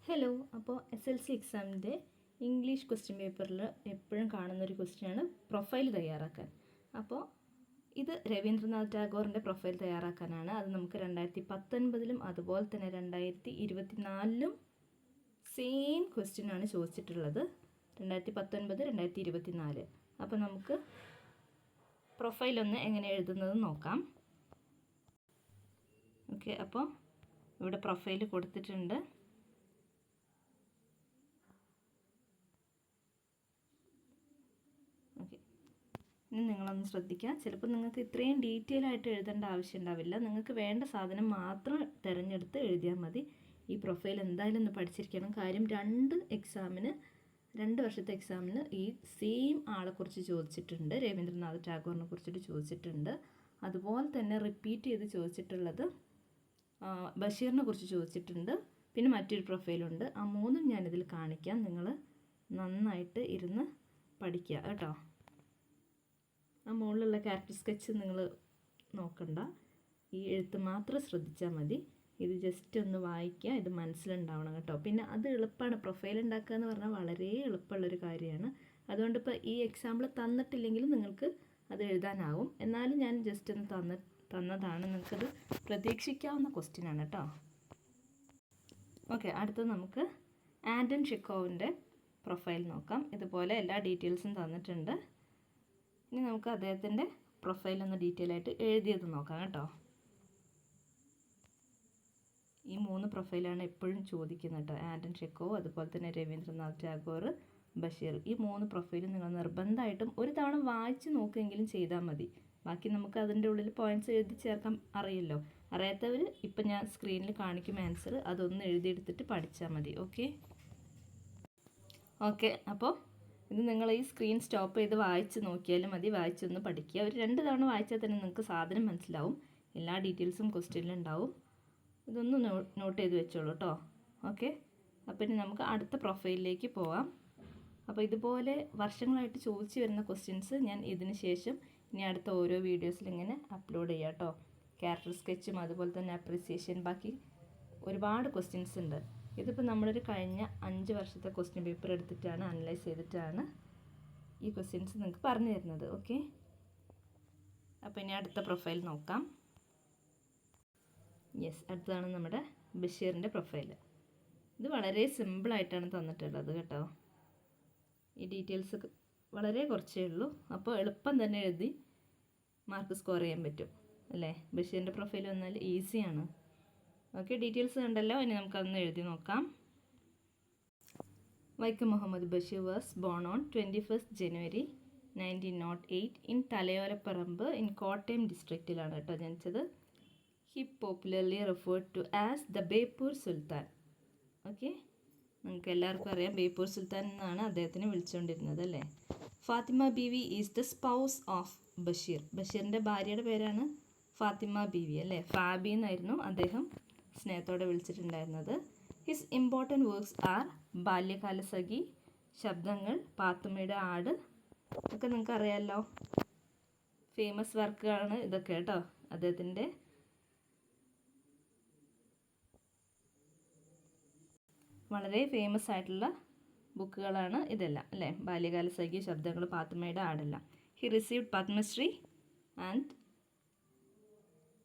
Hello. അപ്പോൾ SLC എക്സാമിൻ്റെ English question പേപ്പറിൽ എപ്പോഴും കാണുന്നൊരു ക്വസ്റ്റ്യനാണ് പ്രൊഫൈൽ തയ്യാറാക്കാൻ. അപ്പോൾ ഇത് രവീന്ദ്രനാഥ് ടാഗോറിൻ്റെ പ്രൊഫൈൽ തയ്യാറാക്കാനാണ്. അത് നമുക്ക് 2019 അതുപോലെ തന്നെ 2024 സെയിം ക്വസ്റ്റ്യനാണ് ചോദിച്ചിട്ടുള്ളത്. 2019, 2024. അപ്പോൾ നമുക്ക് പ്രൊഫൈലൊന്ന് എങ്ങനെ എഴുതുന്നത് നോക്കാം. ഓക്കെ, അപ്പോൾ ഇവിടെ പ്രൊഫൈൽ കൊടുത്തിട്ടുണ്ട്. ഓക്കെ, ഇനി നിങ്ങളൊന്ന് ശ്രദ്ധിക്കുക. ചിലപ്പോൾ നിങ്ങൾക്ക് ഇത്രയും ഡീറ്റെയിൽ ആയിട്ട് എഴുതേണ്ട ആവശ്യം ഉണ്ടാവില്ല. നിങ്ങൾക്ക് വേണ്ട സാധനം മാത്രം തിരഞ്ഞെടുത്ത് എഴുതിയാൽ മതി. ഈ പ്രൊഫൈൽ എന്തായാലും ഒന്ന് പഠിച്ചിരിക്കണം. കാര്യം 2 വർഷത്തെ എക്സാമിന് ഈ സെയിം ആളെക്കുറിച്ച് ചോദിച്ചിട്ടുണ്ട്. രവീന്ദ്രനാഥ് ടാഗോറിനെ കുറിച്ചിട്ട് ചോദിച്ചിട്ടുണ്ട്. അതുപോലെ തന്നെ റിപ്പീറ്റ് ചെയ്ത് ചോദിച്ചിട്ടുള്ളത് ബഷീറിനെ കുറിച്ച് ചോദിച്ചിട്ടുണ്ട്. പിന്നെ മറ്റൊരു പ്രൊഫൈലുണ്ട്. ആ മൂന്നും ഞാനിതിൽ കാണിക്കാം. നിങ്ങൾ നന്നായിട്ട് ഇരുന്ന് പഠിക്കുക കേട്ടോ. ആ മുകളിലുള്ള ക്യാരക്ടർ സ്കെച്ച് നിങ്ങൾ നോക്കണ്ട, ഈ എഴുത്ത് മാത്രം ശ്രദ്ധിച്ചാൽ മതി. ഇത് ജസ്റ്റ് ഒന്ന് വായിക്കുക, ഇത് മനസ്സിലുണ്ടാവണം കേട്ടോ. പിന്നെ അത് എളുപ്പമാണ്. പ്രൊഫൈൽ ഉണ്ടാക്കുക എന്ന് പറഞ്ഞാൽ വളരെ എളുപ്പമുള്ളൊരു കാര്യമാണ്. അതുകൊണ്ട് ഇപ്പോൾ ഈ എക്സാമ്പിൾ തന്നിട്ടില്ലെങ്കിലും നിങ്ങൾക്ക് അത് എഴുതാനാവും. എന്നാലും ഞാൻ ജസ്റ്റ് ഒന്ന് തന്നതാണ്. നിങ്ങൾക്കത് പ്രതീക്ഷിക്കാവുന്ന ക്വസ്റ്റ്യനാണ് കേട്ടോ. ഓക്കെ, അടുത്തത് നമുക്ക് ആൻറ്റൺ ചെക്കോവിൻ്റെ പ്രൊഫൈൽ നോക്കാം. ഇതുപോലെ എല്ലാ ഡീറ്റെയിൽസും തന്നിട്ടുണ്ട്. ഇനി നമുക്ക് അദ്ദേഹത്തിൻ്റെ പ്രൊഫൈലൊന്ന് ഡീറ്റെയിൽ ആയിട്ട് എഴുതിയത് നോക്കാം കേട്ടോ. ഈ 3 പ്രൊഫൈലാണ് എപ്പോഴും ചോദിക്കുന്നത് കേട്ടോ. ആൻറ്റൺ ചെക്കോവ്, അതുപോലെ തന്നെ രവീന്ദ്രനാഥ് ടാഗോർ, ബഷീർ. ഈ 3 പ്രൊഫൈലും നിങ്ങൾ നിർബന്ധമായിട്ടും ഒരു തവണ വായിച്ച് നോക്കുകയെങ്കിലും ചെയ്താൽ മതി. ബാക്കി നമുക്ക് അതിൻ്റെ ഉള്ളിൽ പോയിൻറ്റ്സ് എഴുതി ചേർക്കാൻ അറിയില്ലോ. അറിയാത്തവർ ഇപ്പം ഞാൻ സ്ക്രീനിൽ കാണിക്കും ആൻസർ, അതൊന്ന് എഴുതിയെടുത്തിട്ട് പഠിച്ചാൽ മതി. ഓക്കെ, അപ്പോൾ ഇത് നിങ്ങൾ ഈ സ്ക്രീൻ സ്റ്റോപ്പ് ചെയ്ത് വായിച്ച് നോക്കിയാലും മതി. വായിച്ചൊന്ന് പഠിക്കുക. ഒരു 2 തവണ വായിച്ചാൽ തന്നെ നിങ്ങൾക്ക് സാധനം മനസ്സിലാവും. എല്ലാ ഡീറ്റെയിൽസും ക്വസ്റ്റ്യനിലുണ്ടാവും. ഇതൊന്ന് നോട്ട് ചെയ്ത് വെച്ചോളൂ കേട്ടോ. ഓക്കെ, അപ്പോൾ ഇനി നമുക്ക് അടുത്ത പ്രൊഫൈലിലേക്ക് പോവാം. അപ്പോൾ ഇതുപോലെ വർഷങ്ങളായിട്ട് ചോദിച്ചു വരുന്ന ക്വസ്റ്റ്യൻസ് ഞാൻ ഇതിന് ശേഷം ഇനി അടുത്ത ഓരോ വീഡിയോസിൽ ഇങ്ങനെ അപ്ലോഡ് ചെയ്യാം കേട്ടോ. ക്യാരക്ടർ സ്കെച്ചും അതുപോലെ തന്നെ അപ്രിസിയേഷൻ, ബാക്കി ഒരുപാട് ക്വസ്റ്റ്യൻസ് ഉണ്ട്. ഇതിപ്പോൾ നമ്മളൊരു കഴിഞ്ഞ 5 വർഷത്തെ ക്വസ്റ്റ്യൻ പേപ്പർ എടുത്തിട്ടാണ് അനലൈസ് ചെയ്തിട്ടാണ് ഈ ക്വസ്റ്റ്യൻസ് നിങ്ങൾക്ക് പറഞ്ഞു തരുന്നത്. ഓക്കെ, അപ്പോൾ ഇനി അടുത്ത പ്രൊഫൈൽ നോക്കാം. യെസ്, അടുത്തതാണ് നമ്മുടെ ബഷീറിൻ്റെ പ്രൊഫൈൽ. ഇത് വളരെ സിമ്പിളായിട്ടാണ് തന്നിട്ടുള്ളത് കേട്ടോ. ഈ ഡീറ്റെയിൽസ് വളരെ കുറച്ചേ ഉള്ളൂ. അപ്പോൾ എളുപ്പം തന്നെ എഴുതി മാർക്ക് സ്കോർ ചെയ്യാൻ പറ്റും അല്ലേ. ബഷീറിൻ്റെ പ്രൊഫൈൽ വന്നാൽ ഈസിയാണ്. ഓക്കെ, ഡീറ്റെയിൽസ് കണ്ടല്ലോ. ഇനി നമുക്കതൊന്ന് എഴുതി നോക്കാം. Vaikom Muhammad Basheer was born on 21st January 1908 in Thalayolaparambu in Kottayam ഡിസ്ട്രിക്റ്റിലാണ് കേട്ടോ ജനിച്ചത്. He popularly referred to as the Beypore Sultan. Okay, നിങ്ങൾക്ക് എല്ലാവർക്കും അറിയാം ബേപ്പൂർ സുൽത്താൻ എന്നാണ് അദ്ദേഹത്തിനെ വിളിച്ചുകൊണ്ടിരുന്നത് അല്ലേ. Fathima Beevi is the spouse of Basheer. ബഷീറിൻ്റെ ഭാര്യയുടെ പേരാണ് ഫാത്തിമ ബീവി അല്ലേ. ഫാബി എന്നായിരുന്നു അദ്ദേഹം സ്നേഹത്തോടെ വിളിച്ചിട്ടുണ്ടായിരുന്നത്. His important works are Balyakalasakhi, Shabdangal, Pathummayude ആട്, ഒക്കെ നിങ്ങൾക്ക് അറിയാമല്ലോ. ഫേമസ് വർക്കാണ് ഇതൊക്കെ കേട്ടോ. അദ്ദേഹത്തിൻ്റെ വളരെ ഫേമസ് ആയിട്ടുള്ള ബുക്കുകളാണ് ഇതെല്ലാം അല്ലേ. ബാല്യകാലസഖി, ശബ്ദങ്ങൾ, പാത്തുമ്മയുടെ ആടെല്ലാം. ഹി റിസീവ്ഡ് പത്മശ്രീ ആൻഡ്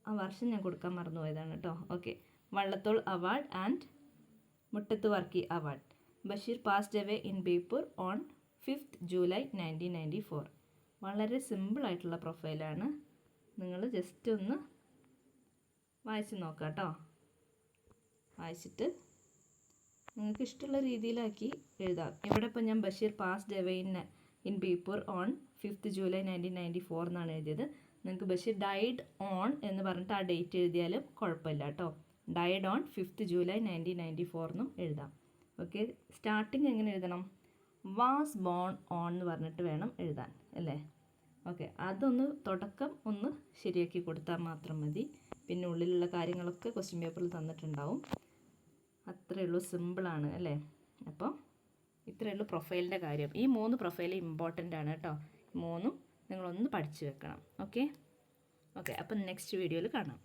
ആ വർഷം ഞാൻ കൊടുക്കാൻ മറന്നുപോയതാണ് കേട്ടോ. Okay, Vallathol award and Muttathu Varkey award. Basheer passed away in Beypore on 5th July 1994. വളരെ സിമ്പിളായിട്ടുള്ള പ്രൊഫൈലാണ്. നിങ്ങൾ ജസ്റ്റ് ഒന്ന് വായിച്ച് നോക്കാം കേട്ടോ. വായിച്ചിട്ട് നിങ്ങൾക്ക് ഇഷ്ടമുള്ള രീതിയിലാക്കി എഴുതാം. ഇവിടെ ഇപ്പോൾ ഞാൻ Basheer passed away in Beypore on 5th July 1994 എന്നാണ് എഴുതിയത്. നിങ്ങൾക്ക് ബഷീർ ഡൈഡ് ഓൺ എന്ന് പറഞ്ഞിട്ട് ആ ഡേറ്റ് എഴുതിയാലും കുഴപ്പമില്ല കേട്ടോ. ഡൈഡ് ഓൺ 5th July 1994 എന്നും എഴുതാം. ഓക്കെ, സ്റ്റാർട്ടിങ് എങ്ങനെ എഴുതണം? വാസ് ബോൺ ഓൺ എന്ന് പറഞ്ഞിട്ട് വേണം എഴുതാൻ അല്ലേ. ഓക്കെ, അതൊന്ന് തുടക്കം ഒന്ന് ശരിയാക്കി കൊടുത്താൽ മാത്രം മതി. പിന്നെ ഉള്ളിലുള്ള കാര്യങ്ങളൊക്കെ ക്വസ്റ്റ്യൻ പേപ്പറിൽ തന്നിട്ടുണ്ടാവും. അത്രയേ ഉള്ളൂ, സിമ്പിളാണ് അല്ലേ. അപ്പോൾ ഇത്രയേ ഉള്ളൂ പ്രൊഫൈലിൻ്റെ കാര്യം. ഈ 3 പ്രൊഫൈൽ ഇമ്പോർട്ടൻ്റ് ആണ് കേട്ടോ. 3 നിങ്ങളൊന്ന് പഠിച്ചു വെക്കണം. ഓക്കെ, അപ്പം നെക്സ്റ്റ് വീഡിയോയിൽ കാണാം.